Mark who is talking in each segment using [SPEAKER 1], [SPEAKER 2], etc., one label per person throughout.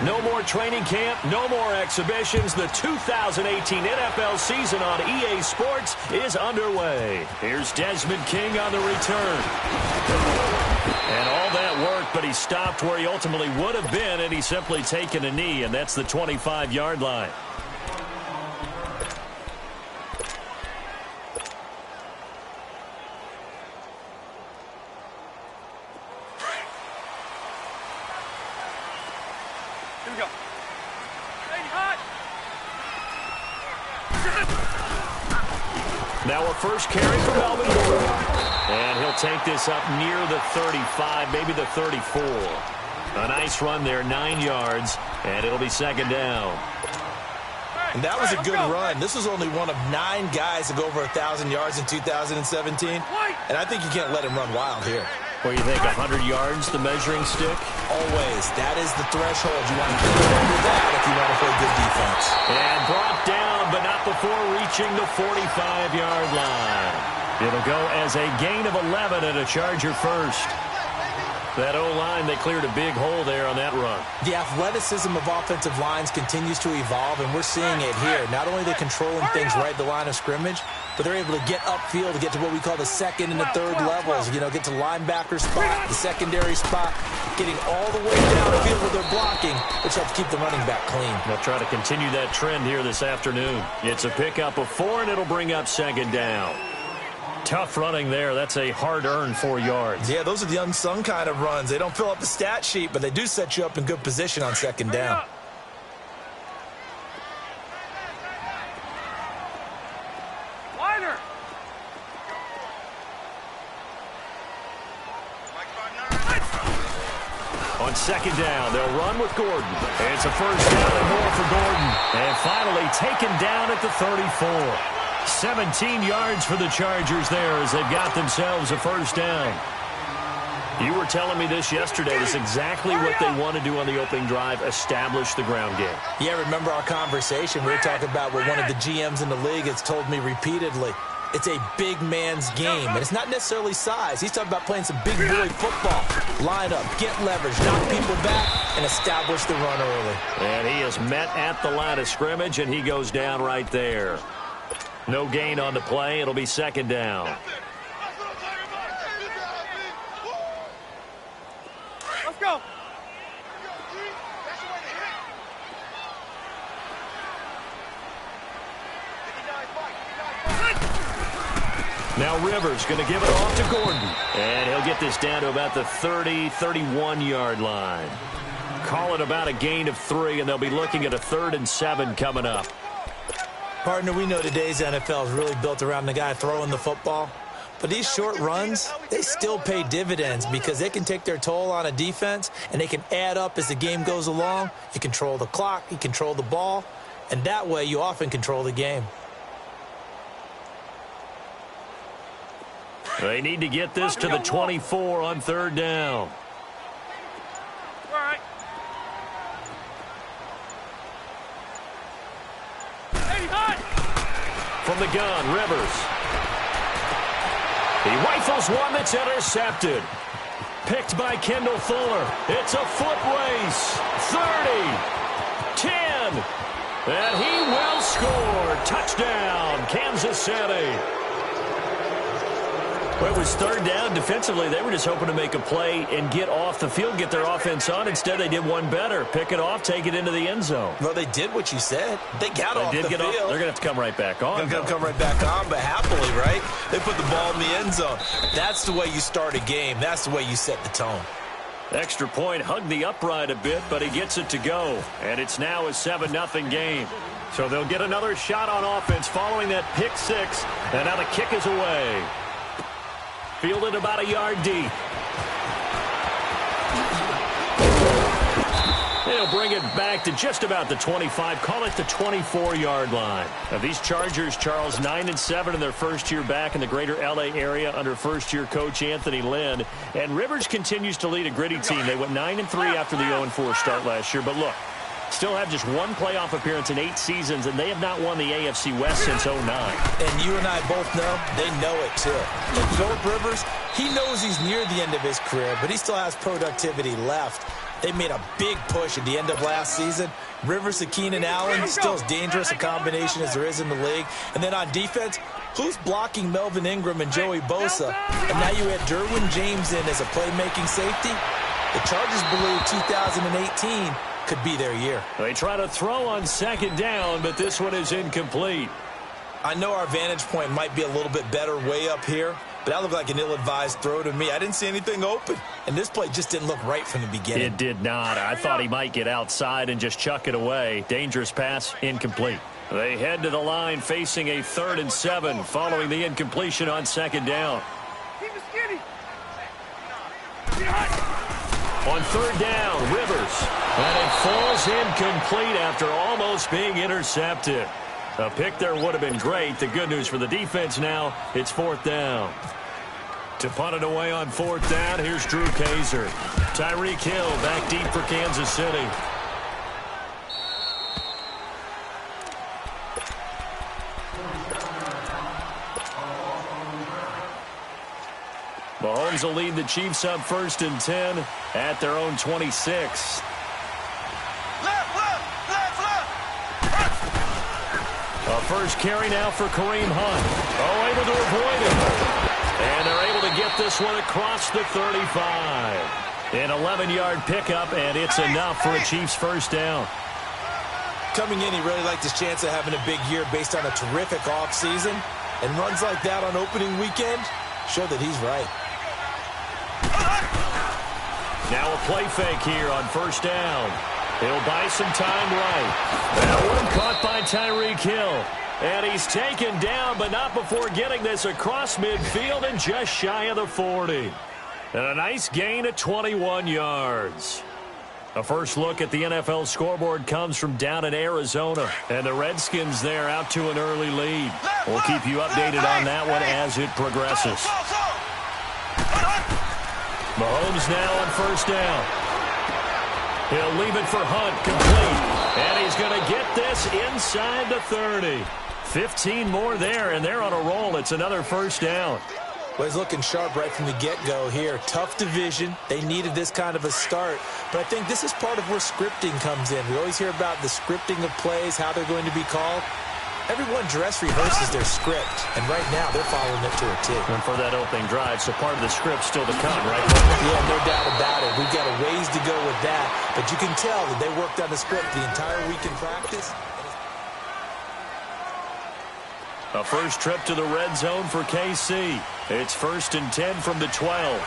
[SPEAKER 1] No more training camp, no more exhibitions. The 2018 NFL season on EA Sports is underway. Here's Desmond King on the return. And all that worked, but he stopped where he ultimately would have been, and he's simply taken a knee, and that's the 25-yard line. Now a first carry for Melvin Gordon. And he'll take this up near the 35, maybe the 34. A nice run there, 9 yards, and it'll be second down.
[SPEAKER 2] And that was a good run. This was only one of 9 guys to go over 1,000 yards in 2017. And I think you can't let him run wild here.
[SPEAKER 1] Well, you think 100 yards, the measuring stick?
[SPEAKER 2] Always. That is the threshold. You want to keep it under that if you want to play good defense.
[SPEAKER 1] And brought down, but not before reaching the 45-yard line. It'll go as a gain of 11 and a Charger first. That O-line, they cleared a big hole there on that run.
[SPEAKER 2] The athleticism of offensive lines continues to evolve, and we're seeing it here. Not only are they controlling things right at the line of scrimmage, but they're able to get upfield to get to what we call the second and the third levels. You know, get to linebacker spot, the secondary spot, getting all the way downfield where they're blocking, which helps keep the running back clean.
[SPEAKER 1] They'll try to continue that trend here this afternoon. It's a pickup of 4, and it'll bring up second down. Tough running there. That's a hard-earned 4 yards.
[SPEAKER 2] Yeah, those are the unsung kind of runs. They don't fill up the stat sheet, but they do set you up in good position on second down.
[SPEAKER 3] Wider.
[SPEAKER 1] On second down, they'll run with Gordon. It's a first down and more for Gordon. And finally taken down at the 34. 17 yards for the Chargers there as they've got themselves a first down. You were telling me this yesterday. This is exactly what they want to do on the opening drive, establish the ground game.
[SPEAKER 2] Yeah, remember our conversation? We were talking about what one of the GMs in the league has told me repeatedly. It's a big man's game, and it's not necessarily size. He's talking about playing some big boy football. Line up, get leverage, knock people back, and establish the run early.
[SPEAKER 1] And he is met at the line of scrimmage, and he goes down right there. No gain on the play. It'll be second down.
[SPEAKER 3] Let's go.
[SPEAKER 1] Now Rivers going to give it off to Gordon. And he'll get this down to about the 30, 31-yard line. Call it about a gain of 3, and they'll be looking at a 3rd and 7 coming up.
[SPEAKER 2] Partner, we know today's NFL is really built around the guy throwing the football. But these short runs, they still pay dividends because they can take their toll on a defense, and they can add up as the game goes along. You control the clock, you control the ball, and that way you often control the game.
[SPEAKER 1] They need to get this to the 24 on 3rd down.
[SPEAKER 3] All right.
[SPEAKER 1] From the gun, Rivers. He rifles one that's intercepted. Picked by Kendall Fuller. It's a foot race. 30. 10. And he will score. Touchdown, Kansas City. Well, it was 3rd down. Defensively, they were just hoping to make a play and get off the field, get their offense on. Instead, they did one better. Pick it off, take it into the end zone.
[SPEAKER 2] Well, they did what you said. They got off the field.
[SPEAKER 1] They're going to have to come right back on.
[SPEAKER 2] They're going to come right back on, but happily, right? They put the ball in the end zone. That's the way you start a game. That's the way you set the tone.
[SPEAKER 1] Extra point, hugged the upright a bit, but he gets it to go. And it's now a 7-0 game. So they'll get another shot on offense following that pick 6. And now the kick is away. Fielded about a yard deep. They'll bring it back to just about the 25. Call it the 24-yard line. Now these Chargers, Charles, 9-7 in their first year back in the greater L.A. area under first-year coach Anthony Lynn. And Rivers continues to lead a gritty team. They went 9-3 after the 0-4 start last year. But look, still have just one playoff appearance in 8 seasons, and they have not won the AFC West since 2009.
[SPEAKER 2] And you and I both know they know it, too. And Phillip Rivers, he knows he's near the end of his career, but he still has productivity left. They made a big push at the end of last season. Rivers to Keenan Allen, still as dangerous a combination as there is in the league. And then on defense, who's blocking Melvin Ingram and Joey Bosa? And now you add Derwin James in as a playmaking safety. The Chargers believe 2018 could be their year.
[SPEAKER 1] They try to throw on second down, but this one is incomplete.
[SPEAKER 2] I know our vantage point might be a little bit better way up here, but that looked like an ill-advised throw to me. I didn't see anything open, and this play just didn't look right from the beginning.
[SPEAKER 1] It did not. I thought he might get outside and just chuck it away. Dangerous pass, incomplete. They head to the line facing a 3rd and 7 following the incompletion on second down.
[SPEAKER 3] Keep it skinny.
[SPEAKER 1] On 3rd down, Rivers. And it falls incomplete after almost being intercepted. A pick there would have been great. The good news for the defense now, it's 4th down. To punt it away on 4th down, here's Drew Kaiser. Tyreek Hill back deep for Kansas City. Mahomes will lead the Chiefs up 1st and 10 at their own 26. A first carry now for Kareem Hunt. Oh, able to avoid it. And they're able to get this one across the 35. An 11-yard pickup, and it's enough for a Chiefs first down.
[SPEAKER 2] Coming in, he really liked his chance of having a big year based on a terrific offseason. And runs like that on opening weekend show that he's right.
[SPEAKER 1] Now a play fake here on 1st down. He'll buy some time right. That one caught by Tyreek Hill. And he's taken down, but not before getting this across midfield and just shy of the 40. And a nice gain of 21 yards. A first look at the NFL scoreboard comes from down in Arizona. And the Redskins there out to an early lead. We'll keep you updated on that one as it progresses. Mahomes now on 1st down. He'll leave it for Hunt, complete. And he's going to get this inside the 30. 15 more there, and they're on a roll. It's another 1st down.
[SPEAKER 2] Well, he's looking sharp right from the get-go here. Tough division. They needed this kind of a start. But I think this is part of where scripting comes in. We always hear about the scripting of plays, how they're going to be called. Everyone dress rehearses their script, and right now they're following it to a T.
[SPEAKER 1] And for that opening drive, so part of the script still to come, right?
[SPEAKER 2] Yeah, no doubt about it. We've got a ways to go with that, but you can tell that they worked on the script the entire week in practice.
[SPEAKER 1] A first trip to the red zone for KC. It's 1st and 10 from the 12.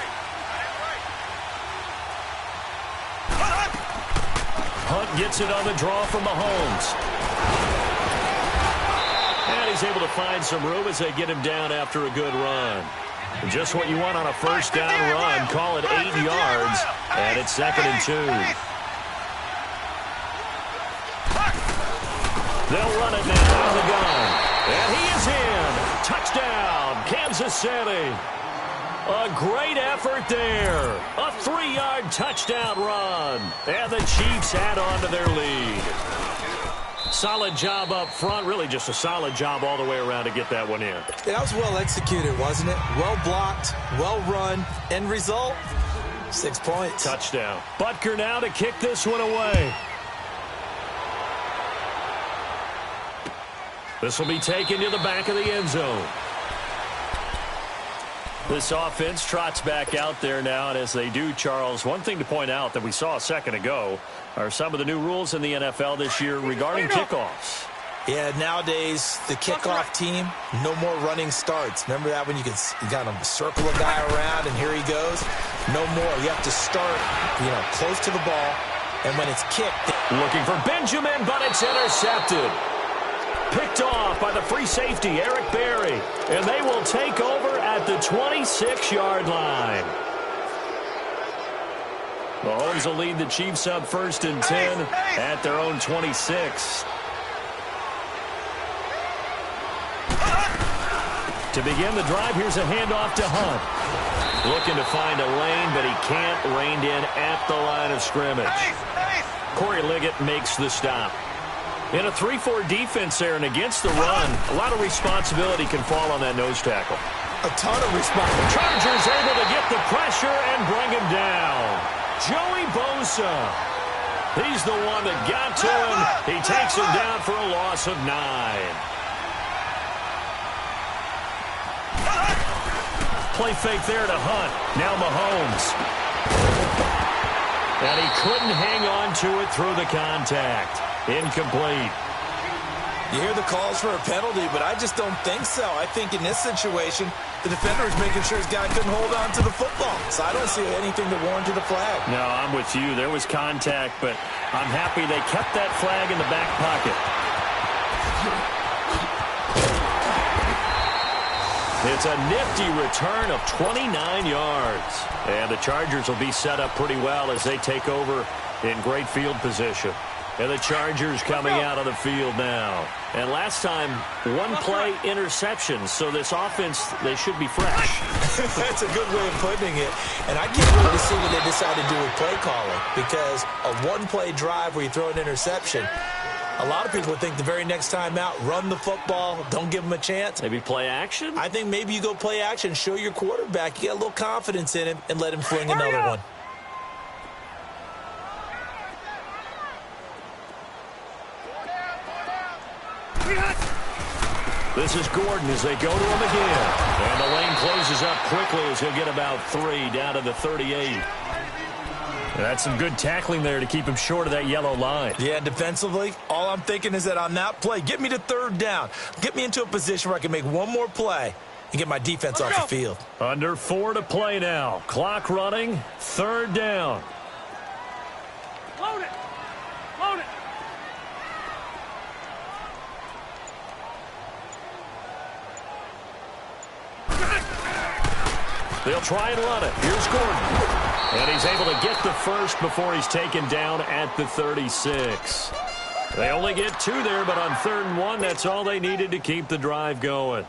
[SPEAKER 1] Hunt gets it on the draw from Mahomes. And he's able to find some room as they get him down after a good run. And just what you want on a 1st down run. Call it 8 yards. And it's 2nd and 2. They'll run it now out of the gun. And he is in. Touchdown, Kansas City. A great effort there. A 3-yard touchdown run. And the Chiefs add on to their lead. Solid job up front. Really just a solid job all the way around to get that one in.
[SPEAKER 2] Yeah, that was well executed, wasn't it? Well blocked, well run. End result, 6 points.
[SPEAKER 1] Touchdown. Butker now to kick this one away. This will be taken to the back of the end zone. This offense trots back out there now, and as they do, Charles, one thing to point out that we saw a second ago are some of the new rules in the NFL this year regarding kickoffs.
[SPEAKER 2] Yeah, nowadays, the kickoff team, no more running starts. Remember that when you got to circle a guy around, and here he goes? No more. You have to start, close to the ball, and when it's kicked.
[SPEAKER 1] Looking for Benjamin, but it's intercepted. Picked off by the free safety, Eric Berry. And they will take over at the 26-yard line. Mahomes will lead the Chiefs up 1st and 10 at their own 26. To begin the drive, here's a handoff to Hunt. Looking to find a lane, but he can't. Reined in at the line of scrimmage. Corey Liggett makes the stop. In a 3-4 defense there and against the run, a lot of responsibility can fall on that nose tackle.
[SPEAKER 2] A ton of responsibility.
[SPEAKER 1] Chargers able to get the pressure and bring him down. Joey Bosa. He's the one that got to him. He takes him down for a loss of 9. Play fake there to Hunt. Now Mahomes. And he couldn't hang on to it through the contact. Incomplete.
[SPEAKER 2] You hear the calls for a penalty, but I just don't think so. I think in this situation, the defender is making sure his guy couldn't hold on to the football. So I don't see anything that warranted a flag.
[SPEAKER 1] No, I'm with you. There was contact, but I'm happy they kept that flag in the back pocket. It's a nifty return of 29 yards. And the Chargers will be set up pretty well as they take over in great field position. And the Chargers coming out of the field now. And last time, one play interception. So this offense, they should be fresh.
[SPEAKER 2] That's a good way of putting it. And I can't wait to see what they decide to do with play calling. Because a one-play drive where you throw an interception, a lot of people would think the very next time out, run the football, don't give them a chance.
[SPEAKER 1] Maybe play action?
[SPEAKER 2] I think maybe you go play action, show your quarterback, you got a little confidence in him, and let him fling another one.
[SPEAKER 1] This is Gordon as they go to him again. And the lane closes up quickly as he'll get about 3 down to the 38. That's some good tackling there to keep him short of that yellow line.
[SPEAKER 2] Yeah, defensively, all I'm thinking is that on that play, get me to 3rd down. Get me into a position where I can make one more play and get my defense off the field.
[SPEAKER 1] Under 4 to play now. Clock running. 3rd down.
[SPEAKER 3] Load it. Load it.
[SPEAKER 1] They'll try and run it. Here's Gordon. And he's able to get the first before he's taken down at the 36. They only get 2 there, but on 3rd and 1, that's all they needed to keep the drive going.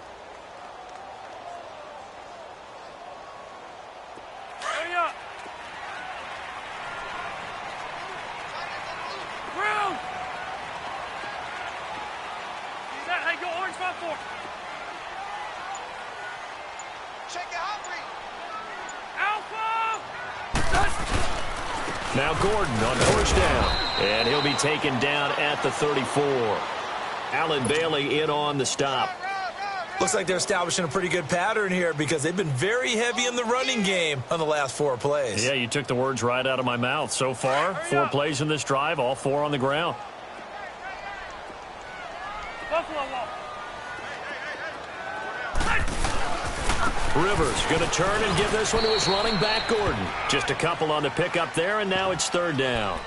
[SPEAKER 3] Hurry up. Round. See that? Hey, go orange 5-4. Shake it out, Alpha.
[SPEAKER 1] Now Gordon on 1st down. And he'll be taken down at the 34. Allen Bailey in on the stop.
[SPEAKER 2] Looks like they're establishing a pretty good pattern here because they've been very heavy in the running game on the last 4 plays.
[SPEAKER 1] Yeah, you took the words right out of my mouth. So far, 4 plays in this drive, all 4 on the ground.
[SPEAKER 3] Buffalo wall.
[SPEAKER 1] Rivers going to turn and give this one to his running back, Gordon. Just a couple on the pickup there, and now it's 3rd down.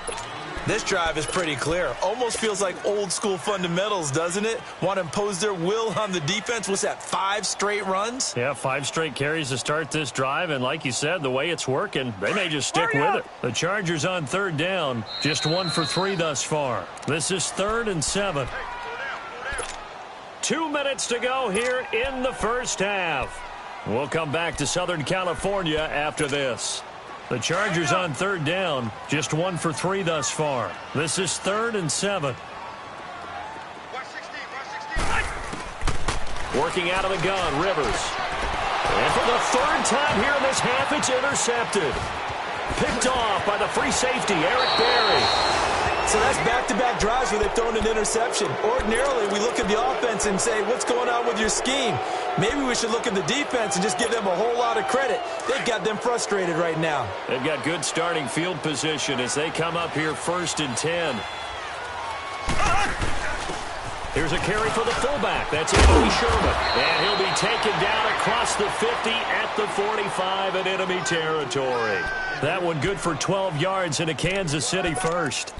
[SPEAKER 2] This drive is pretty clear. Almost feels like old school fundamentals, doesn't it? Want to impose their will on the defense. What's that, 5 straight runs?
[SPEAKER 1] Yeah, 5 straight carries to start this drive, and like you said, the way it's working, they may just stick with it. The Chargers on 3rd down, just 1 for 3 thus far. This is 3rd and 7. 2 minutes to go here in the first half. We'll come back to Southern California after this. The Chargers on 3rd down, just 1 for 3 thus far. This is 3rd and 7. Working out of the gun, Rivers. And for the 3rd time here in this half, it's intercepted. Picked off by the free safety, Eric Berry.
[SPEAKER 2] So that's back-to-back drives where they've thrown an interception. Ordinarily, we look at the offense and say, what's going on with your scheme? Maybe we should look at the defense and just give them a whole lot of credit. They've got them frustrated right now.
[SPEAKER 1] They've got good starting field position as they come up here 1st and 10. Here's a carry for the fullback. That's Anthony Sherman. And he'll be taken down across the 50 at the 45 in enemy territory. That one good for 12 yards into Kansas City first.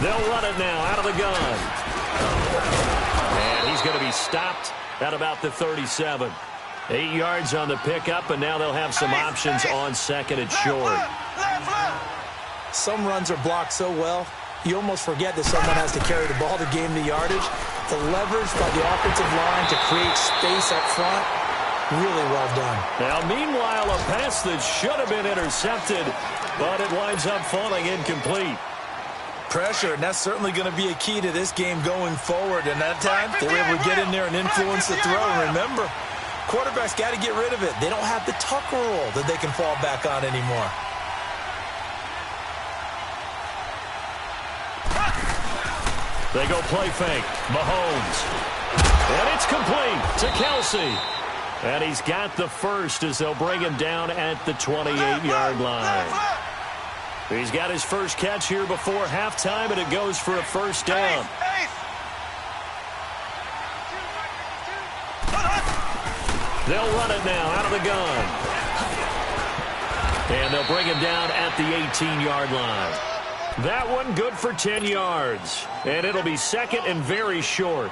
[SPEAKER 1] They'll run it now out of the gun. And he's going to be stopped at about the 37. 8 yards on the pickup, and now they'll have some options on 2nd and short.
[SPEAKER 2] Some runs are blocked so well, you almost forget that someone has to carry the ball to gain the yardage. The leverage by the offensive line to create space up front, really well done.
[SPEAKER 1] Now, meanwhile, a pass that should have been intercepted, but it winds up falling incomplete.
[SPEAKER 2] pressure, and that's certainly going to be a key to this game going forward. And that time, they were able to get in there and influence the throw. And remember, quarterbacks got to get rid of it. They don't have the tuck rule that they can fall back on anymore.
[SPEAKER 1] They go play fake. Mahomes. And it's complete to Kelsey. And he's got the first as they'll bring him down at the 28-yard line. He's got his first catch here before halftime, and it goes for a first down. They'll run it now out of the gun. And they'll bring him down at the 18-yard line. That one good for 10 yards. And it'll be second and very short.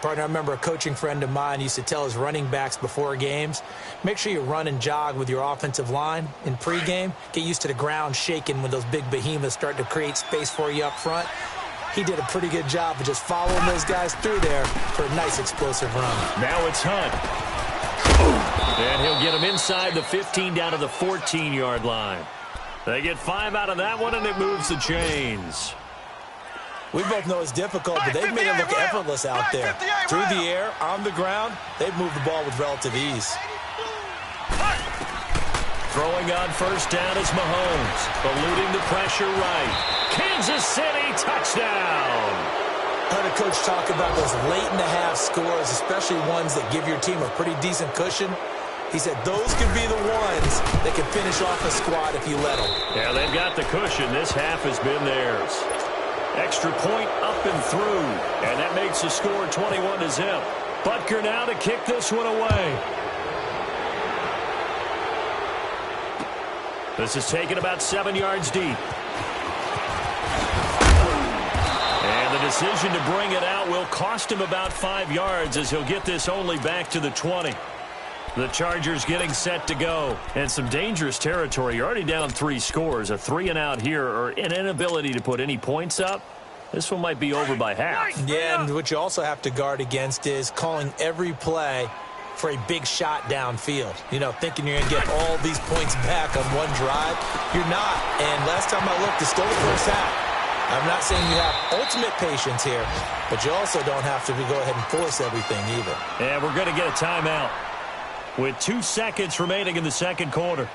[SPEAKER 2] Partner, I remember a coaching friend of mine used to tell his running backs before games, make sure you run and jog with your offensive line in pregame. Get used to the ground shaking when those big behemoths start to create space for you up front. He did a pretty good job of just following those guys through there for a nice explosive run.
[SPEAKER 1] Now it's Hunt. And he'll get him inside the 15 down to the 14-yard line. They get 5 out of that one, and it moves the chains.
[SPEAKER 2] We both know it's difficult, but they've made it look effortless out there. Through the air, on the ground, they've moved the ball with relative ease.
[SPEAKER 1] Throwing on first down is Mahomes. Eluding the pressure right. Kansas City touchdown.
[SPEAKER 2] I heard a coach talk about those late-in-the-half scores, especially ones that give your team a pretty decent cushion. He said those could be the ones that can finish off a squad if you let them.
[SPEAKER 1] Yeah, they've got the cushion. This half has been theirs. Extra point up and through. And that makes the score 21-0. Butker now to kick this one away. This is taken about 7 yards deep. And the decision to bring it out will cost him about 5 yards as he'll get this only back to the 20. The Chargers getting set to go. And some dangerous territory. You're already down 3 scores. A 3-and-out here or an inability to put any points up. This one might be over by half.
[SPEAKER 2] Yeah, and what you also have to guard against is calling every play for a big shot downfield. You know, thinking you're going to get all these points back on one drive. You're not. And last time I looked, it's still the first half. I'm not saying you have ultimate patience here, but you also don't have to go ahead and force everything either.
[SPEAKER 1] And we're going to get a timeout with 2 seconds remaining in the second quarter.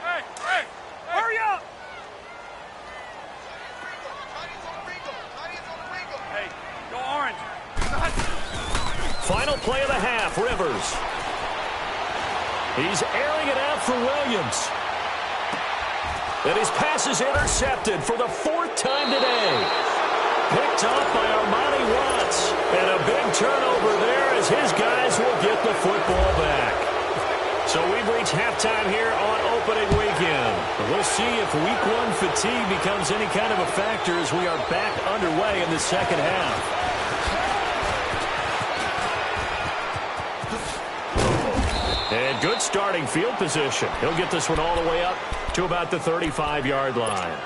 [SPEAKER 3] Hey, hurry up! Hey, go orange.
[SPEAKER 1] Final play of the half, Rivers. He's airing it out for Williams. And his pass is intercepted for the 4th time today. Picked off by Armani Watts. And a big turnover there as his guys will get the football back. So we've reached halftime here on opening weekend. We'll see if week 1 fatigue becomes any kind of a factor as we are back underway in the second half. And good starting field position. He'll get this one all the way up to about the 35-yard line.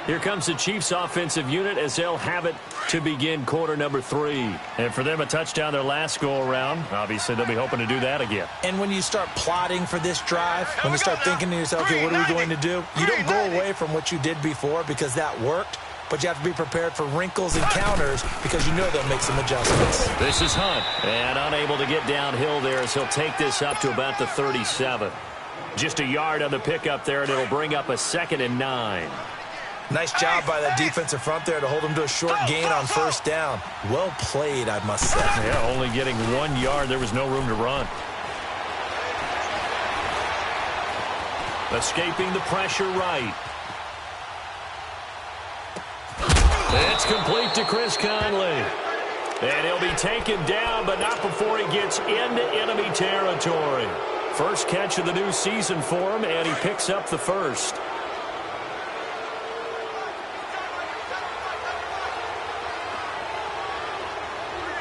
[SPEAKER 1] Here comes the Chiefs offensive unit as they'll have it to begin quarter number 3. And for them, a touchdown their last go-around. Obviously, they'll be hoping to do that again.
[SPEAKER 2] And when you start plotting for this drive, when you start thinking to yourself, okay, what are we going to do? You don't go away from what you did before because that worked, but you have to be prepared for wrinkles and counters because you know they'll make some adjustments.
[SPEAKER 1] This is Hunt, and unable to get downhill there as he'll take this up to about the 37. Just a yard on the pickup there, and it'll bring up a 2nd and 9.
[SPEAKER 2] Nice job by that defensive front there to hold him to a short gain on first down. Well played, I must say.
[SPEAKER 1] Yeah, only getting 1 yard. There was no room to run. Escaping the pressure right. It's complete to Chris Conley. And he'll be taken down, but not before he gets into enemy territory. First catch of the new season for him, and he picks up the first.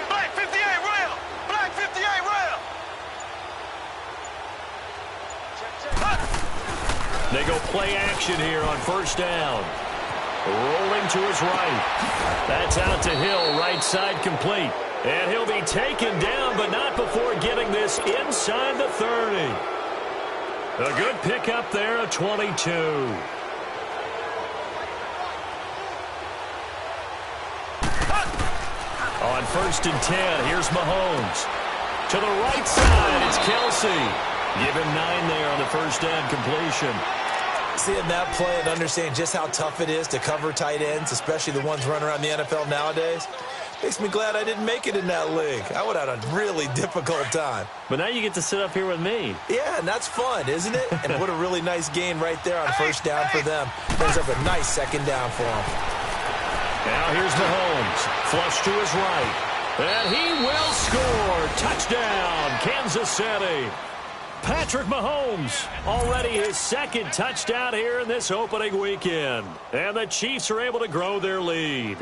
[SPEAKER 3] Black 58 rail! Black 58 rail!
[SPEAKER 1] They go play action here on first down. Rolling to his right. That's out to Hill, right side complete. And he'll be taken down, but not before getting this inside the 30. A good pickup there, a 22. On 1st and 10, here's Mahomes. To the right side, it's Kelsey. Give him 9 there on the first down completion.
[SPEAKER 2] Seeing that play and understand just how tough it is to cover tight ends, especially the ones running around the NFL nowadays, makes me glad I didn't make it in that league. I would have had a really difficult time.
[SPEAKER 1] But now you get to sit up here with me.
[SPEAKER 2] Yeah, and that's fun, isn't it? And what a really nice gain right there on first down for them. Brings up a nice second down for them.
[SPEAKER 1] Now here's Mahomes. Flush to his right. And he will score. Touchdown, Kansas City. Patrick Mahomes, already his second touchdown here in this opening weekend. And the Chiefs are able to grow their lead.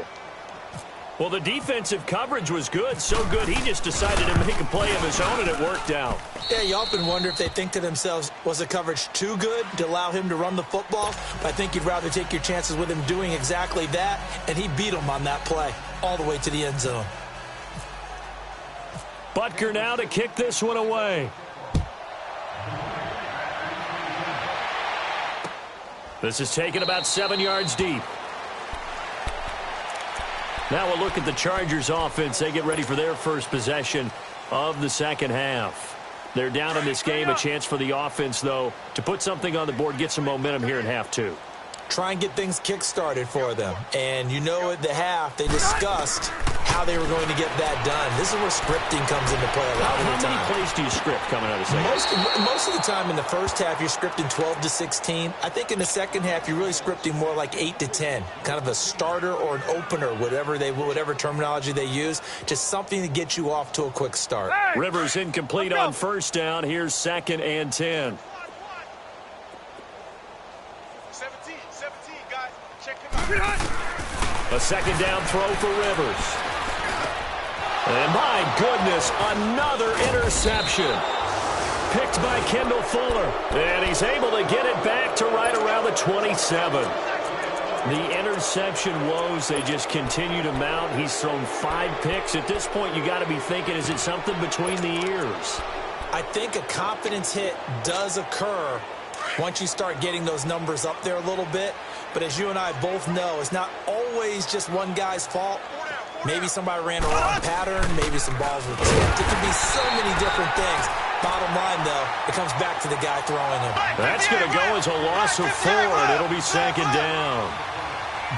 [SPEAKER 1] Well, the defensive coverage was good, so good he just decided to make a play of his own, and it worked out.
[SPEAKER 2] Yeah, you often wonder if they think to themselves, was the coverage too good to allow him to run the football? But I think you'd rather take your chances with him doing exactly that, and he beat him on that play all the way to the end zone.
[SPEAKER 1] Butker now to kick this one away. This is taken about 7 yards deep. Now we'll look at the Chargers offense. They get ready for their first possession of the second half. They're down in this game. A chance for the offense, though, to put something on the board, get some momentum here in half 2.
[SPEAKER 2] Try and get things kick-started for them. And you know at the half, they discussed how they were going to get that done. This is where scripting comes into play a lot of the time.
[SPEAKER 1] How many plays do you script coming out of the second?
[SPEAKER 2] Most of the time in the first half, you're scripting 12 to 16. I think in the second half, you're really scripting more like 8 to 10. Kind of a starter or an opener, whatever terminology they use. Just something to get you off to a quick start.
[SPEAKER 1] Rivers incomplete on first down. Here's 2nd and 10.
[SPEAKER 3] 17, guys. Check him out.
[SPEAKER 1] A second down throw for Rivers. And my goodness, another interception. Picked by Kendall Fuller. And he's able to get it back to right around the 27. The interception woes, they just continue to mount. He's thrown 5 picks. At this point, you got to be thinking, is it something between the ears?
[SPEAKER 2] I think a confidence hit does occur once you start getting those numbers up there a little bit. But as you and I both know, it's not always just one guy's fault. Maybe somebody ran a wrong pattern. Maybe some balls were tipped. It can be so many different things. Bottom line, though, it comes back to the guy throwing him.
[SPEAKER 1] That's going to go as a loss of 4, and it'll be 2nd down.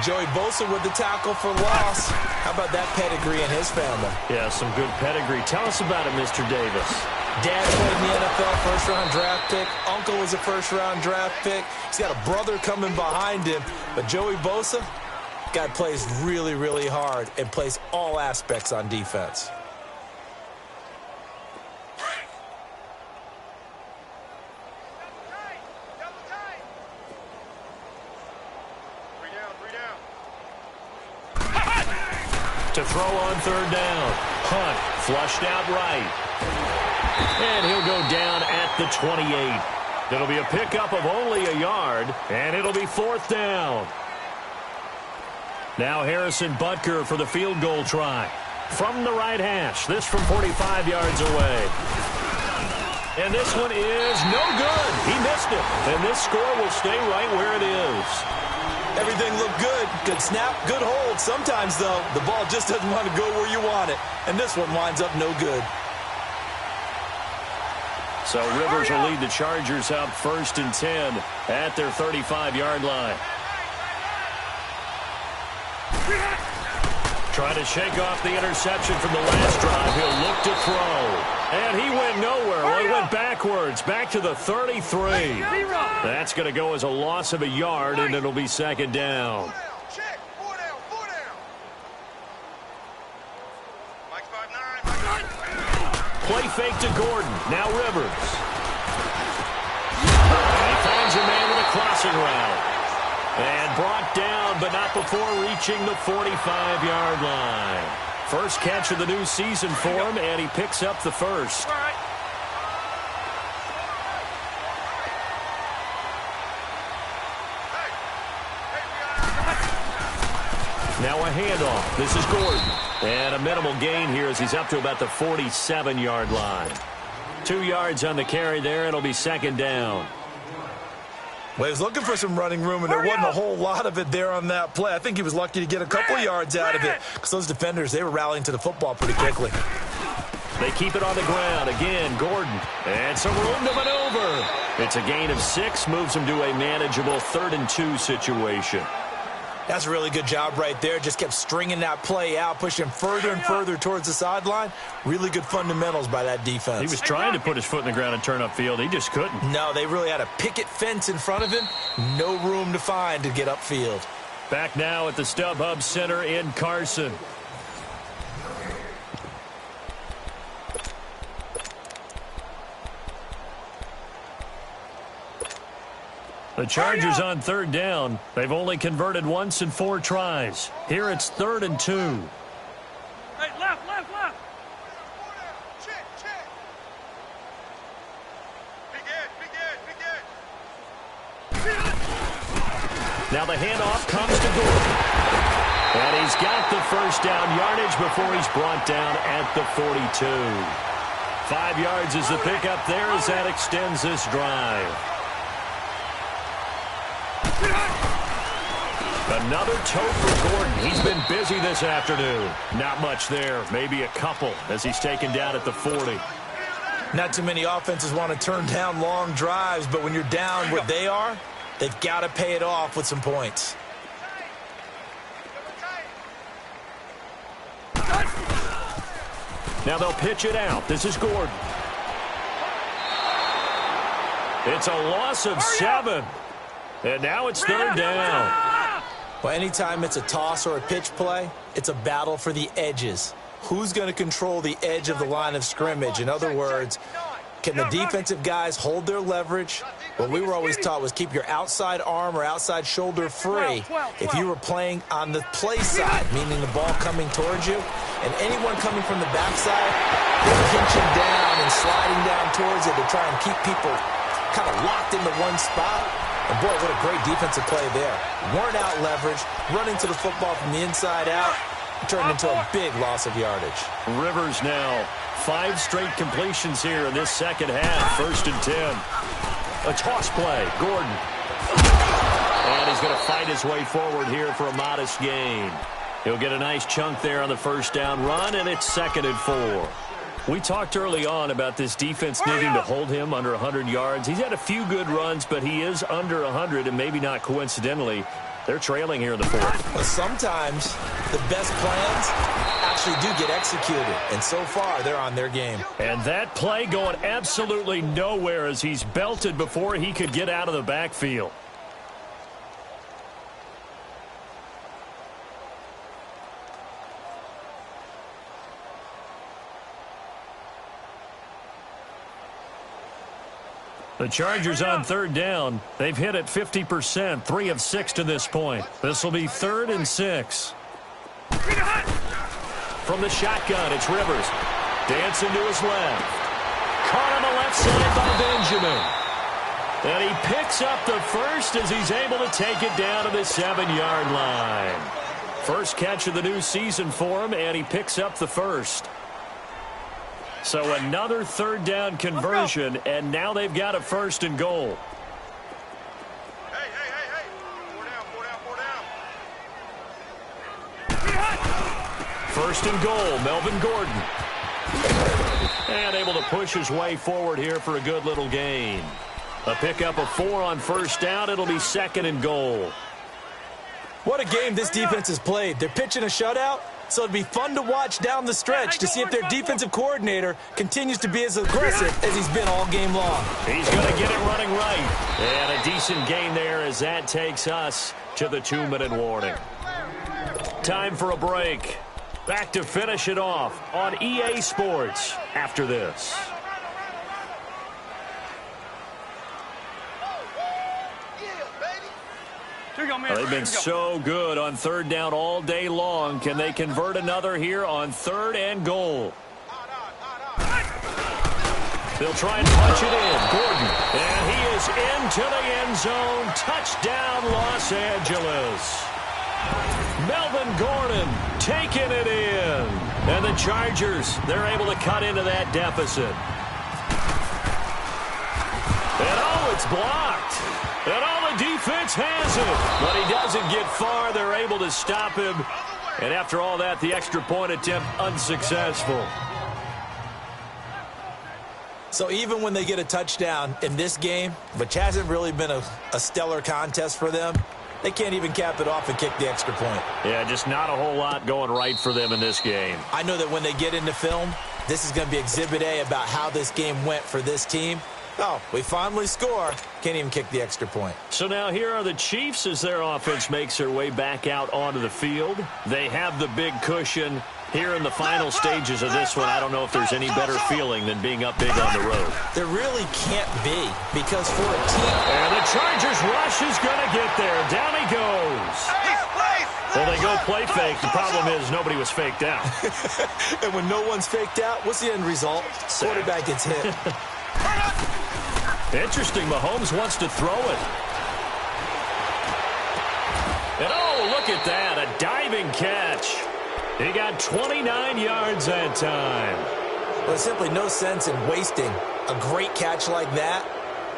[SPEAKER 2] Joey Bosa with the tackle for loss. How about that pedigree in his family?
[SPEAKER 1] Yeah, some good pedigree. Tell us about it, Mr. Davis.
[SPEAKER 2] Dad played in the NFL, first-round draft pick. Uncle was a first-round draft pick. He's got a brother coming behind him. But Joey Bosa, guy plays really, really hard and plays all aspects on defense.
[SPEAKER 1] To throw on 3rd down. Hunt flushed out right. And he'll go down at the 28. It'll be a pickup of only a yard, and it'll be 4th down. Now Harrison Butker for the field goal try. From the right hash, this from 45 yards away. And this one is no good. He missed it. And this score will stay right where it is.
[SPEAKER 2] Everything looked good. Good snap, good hold. Sometimes, though, the ball just doesn't want to go where you want it. And this one winds up no good.
[SPEAKER 1] So Rivers will lead the Chargers out 1st and 10 at their 35-yard line. Trying to shake off the interception from the last drive. He'll look to throw. And he went nowhere. Well, he went backwards, back to the 33. That's going to go as a loss of a yard, and it'll be 2nd down.
[SPEAKER 3] Check. 4 down. Mike 5'9".
[SPEAKER 1] Play fake to Gordon. Now Rivers. And he finds a man with a crossing route. And brought down, but not before reaching the 45-yard line. First catch of the new season for him, and he picks up the first. Now a handoff. This is Gordon. And a minimal gain here as he's up to about the 47-yard line. 2 yards on the carry there. It'll be 2nd down.
[SPEAKER 2] Well, he was looking for some running room, and there wasn't a whole lot of it there on that play. I think he was lucky to get a couple of yards out of it because those defenders, they were rallying to the football pretty quickly.
[SPEAKER 1] They keep it on the ground. Again, Gordon. And some room to maneuver. It's a gain of 6, moves him to a manageable 3rd and 2 situation.
[SPEAKER 2] That's a really good job right there. Just kept stringing that play out, pushing him further and further towards the sideline. Really good fundamentals by that defense.
[SPEAKER 1] He was trying to put his foot in the ground and turn upfield. He just couldn't.
[SPEAKER 2] No, they really had a picket fence in front of him. No room to find to get upfield.
[SPEAKER 1] Back now at the StubHub Center in Carson. The Chargers on 3rd down. They've only converted once in 4 tries. Here it's 3rd and 2.
[SPEAKER 3] Hey, left. Check. Be good.
[SPEAKER 1] Now the handoff comes to Gordon. And he's got the first down yardage before he's brought down at the 42. 5 yards is the pickup there as that extends this drive. Another tote for Gordon. He's been busy this afternoon. Not much there. Maybe a couple as he's taken down at the 40.
[SPEAKER 2] Not too many offenses want to turn down long drives, but when you're down what they are, they've got to pay it off with some points.
[SPEAKER 1] Now they'll pitch it out. This is Gordon. It's a loss of 7. And now it's 3rd down.
[SPEAKER 2] Well, anytime it's a toss or a pitch play, it's a battle for the edges. Who's going to control the edge of the line of scrimmage? In other words, can the defensive guys hold their leverage? What we were always taught was keep your outside arm or outside shoulder free if you were playing on the play side, meaning the ball coming towards you. And anyone coming from the backside, they're pinching down and sliding down towards it to try and keep people kind of locked into one spot. And boy, what a great defensive play there. Weren't out leverage, running to the football from the inside out, turned into a big loss of yardage.
[SPEAKER 1] Rivers now, 5 straight completions here in this second half. 1st and 10. A toss play, Gordon. And he's going to fight his way forward here for a modest gain. He'll get a nice chunk there on the first down run, and it's 2nd and 4. We talked early on about this defense needing to hold him under 100 yards. He's had a few good runs, but he is under 100, and maybe not coincidentally, they're trailing here in the 4th.
[SPEAKER 2] Well, sometimes the best plans actually do get executed, and so far they're on their game.
[SPEAKER 1] And that play going absolutely nowhere as he's belted before he could get out of the backfield. The Chargers on 3rd down. They've hit it 50%, 3 of 6 to this point. This will be 3rd and 6. From the shotgun, it's Rivers. Dancing to his left. Caught on the left side by Benjamin. And he picks up the first as he's able to take it down to the 7-yard line. First catch of the new season for him, and he picks up the first. So another 3rd down conversion, and now they've got a 1st and goal.
[SPEAKER 3] Hey. 4 down.
[SPEAKER 1] 1st and goal, Melvin Gordon. And able to push his way forward here for a good little gain. A pickup of 4 on 1st down. It'll be 2nd and goal.
[SPEAKER 2] What a game this defense has played. They're pitching a shutout, so it'd be fun to watch down the stretch to see if their defensive coordinator continues to be as aggressive as he's been all game long.
[SPEAKER 1] He's going to get it running right. And a decent gain there as that takes us to the 2-minute warning. Time for a break. Back to finish it off on EA Sports after this. They've been so good on 3rd down all day long. Can they convert another here on 3rd and goal? They'll try and punch it in. Gordon. And he is into the end zone. Touchdown, Los Angeles. Melvin Gordon taking it in. And the Chargers, they're able to cut into that deficit. And oh, it's blocked. And oh, the defense has it. But he doesn't get far. They're able to stop him. And after all that, the extra point attempt unsuccessful.
[SPEAKER 2] So even when they get a touchdown in this game, which hasn't really been a stellar contest for them, they can't even cap it off and kick the extra point.
[SPEAKER 1] Yeah, just not a whole lot going right for them in this game.
[SPEAKER 2] I know that when they get into film, this is going to be Exhibit A about how this game went for this team. Oh, we finally score. Can't even kick the extra point.
[SPEAKER 1] So now here are the Chiefs as their offense makes their way back out onto the field. They have the big cushion. Here in the final stages of this one, I don't know if there's any better feeling than being up big on the road.
[SPEAKER 2] There really can't be, because for a team...
[SPEAKER 1] And the Chargers rush is going to get there. Down he goes. Well, they go play fake. The problem is nobody was faked out.
[SPEAKER 2] And when no one's faked out, what's the end result? Quarterback gets hit.
[SPEAKER 1] Interesting. Mahomes wants to throw it. And oh, look at that. A diving catch. He got 29 yards that time.
[SPEAKER 2] Well, there's simply no sense in wasting a great catch like that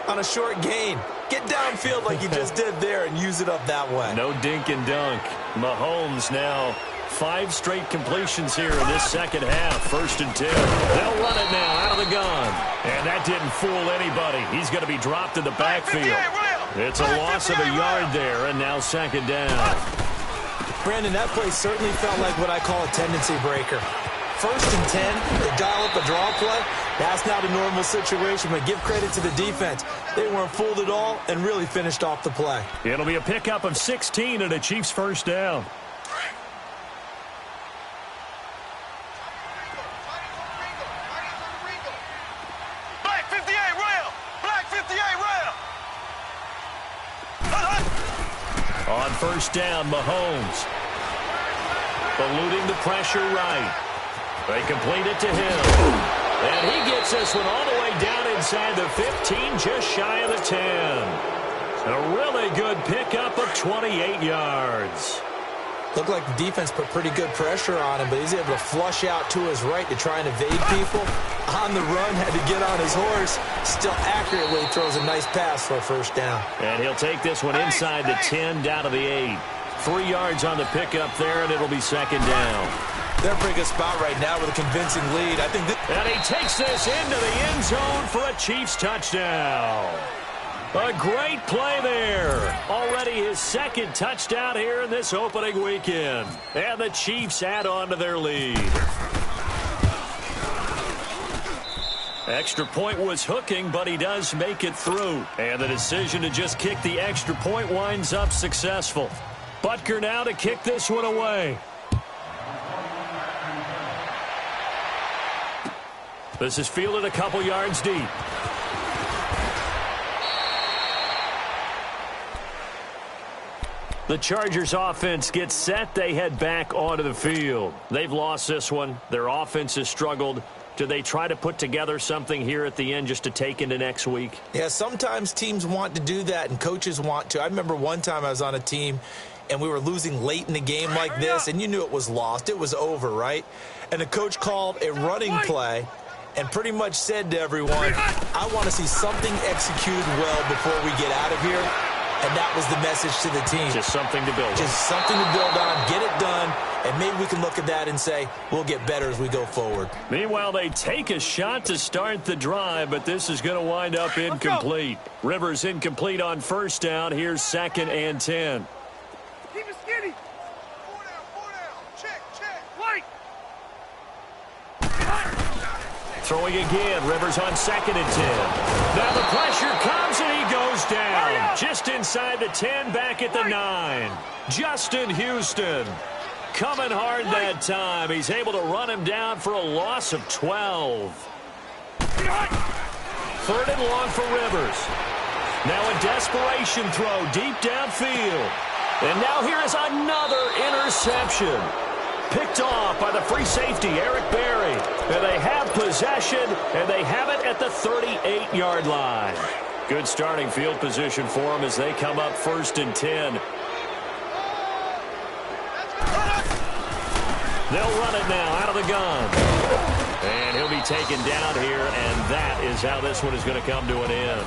[SPEAKER 2] on a short gain. Get downfield like you just did there and use it up that way.
[SPEAKER 1] No dink and dunk. Mahomes now 5 straight completions here in this second half. 1st and 10. They'll run it now out of the gun. And that didn't fool anybody. He's going to be dropped in the backfield. It's a loss of a yard there, and now 2nd down.
[SPEAKER 2] Brandon, that play certainly felt like what I call a tendency breaker. 1st and 10, they dial up a draw play. That's not a normal situation, but give credit to the defense. They weren't fooled at all and really finished off the play.
[SPEAKER 1] It'll be a pickup of 16 and a Chiefs 1st down.
[SPEAKER 3] Black 58 rail! Black 58 rail!
[SPEAKER 1] On 1st down, Mahomes. Eluding the pressure right. They complete it to him. And he gets this one all the way down inside the 15, just shy of the 10. A really good pickup of 28 yards.
[SPEAKER 2] Looked like the defense put pretty good pressure on him, but he's able to flush out to his right to try and evade people. On the run, had to get on his horse. Still accurately throws a nice pass for a 1st down.
[SPEAKER 1] And he'll take this one inside the 10, down to the 8. 3 yards on the pickup there, and it'll be 2nd down.
[SPEAKER 2] They're in a pretty good spot right now with a convincing lead. I think
[SPEAKER 1] and he takes this into the end zone for a Chiefs touchdown. A great play there. Already his 2nd touchdown here in this opening weekend. And the Chiefs add on to their lead. Extra point was hooking, but he does make it through. And the decision to just kick the extra point winds up successful. Butker now to kick this one away. This is fielded a couple yards deep. The Chargers offense gets set. They head back onto the field. They've lost this one. Their offense has struggled. Do they try to put together something here at the end just to take into next week?
[SPEAKER 2] Yeah, sometimes teams want to do that and coaches want to. I remember one time I was on a team and we were losing late in the game like this, and you knew it was lost. It was over, right? And the coach called a running play and pretty much said to everyone, I want to see something executed well before we get out of here. And that was the message to the team.
[SPEAKER 1] Just something to build on.
[SPEAKER 2] Just something to build on, get it done, and maybe we can look at that and say, we'll get better as we go forward.
[SPEAKER 1] Meanwhile, they take a shot to start the drive, but this is going to wind up incomplete. Rivers incomplete on 1st down. Here's 2nd and 10.
[SPEAKER 3] Keep it skinny. 4 down. Check. White.
[SPEAKER 1] Throwing again. Rivers on 2nd and 10. Now the pressure comes and he goes down. Just inside the 10, back at the 9. Justin Houston coming hard that time. He's able to run him down for a loss of 12. 3rd and long for Rivers. Now a desperation throw deep downfield. And now here is another interception. Picked off by the free safety, Eric Berry. And they have possession, and they have it at the 38-yard line. Good starting field position for them as they come up 1st and 10. They'll run it now out of the gun. And he'll be taken down here, and that is how this one is going to come to an end.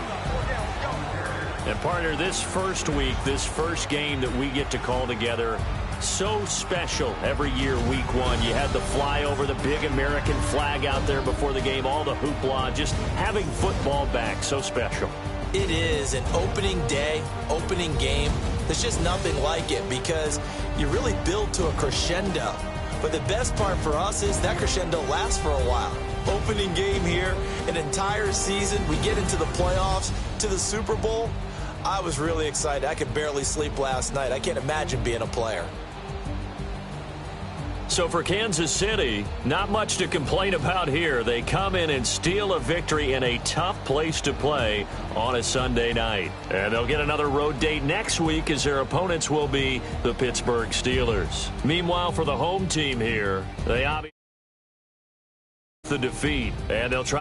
[SPEAKER 1] And partner, this first week, this first game that we get to call together, so special every year, week one. You had the flyover, the big American flag out there before the game, all the hoopla, just having football back, so special.
[SPEAKER 2] It is an opening day, opening game. There's just nothing like it because you really build to a crescendo. But the best part for us is that crescendo lasts for a while. Opening game here, an entire season. We get into the playoffs, to the Super Bowl. I was really excited. I could barely sleep last night. I can't imagine being a player.
[SPEAKER 1] So for Kansas City, not much to complain about here. They come in and steal a victory in a tough place to play on a Sunday night. And they'll get another road date next week as their opponents will be the Pittsburgh Steelers. Meanwhile, for the home team here, they obviously the defeat, and they'll try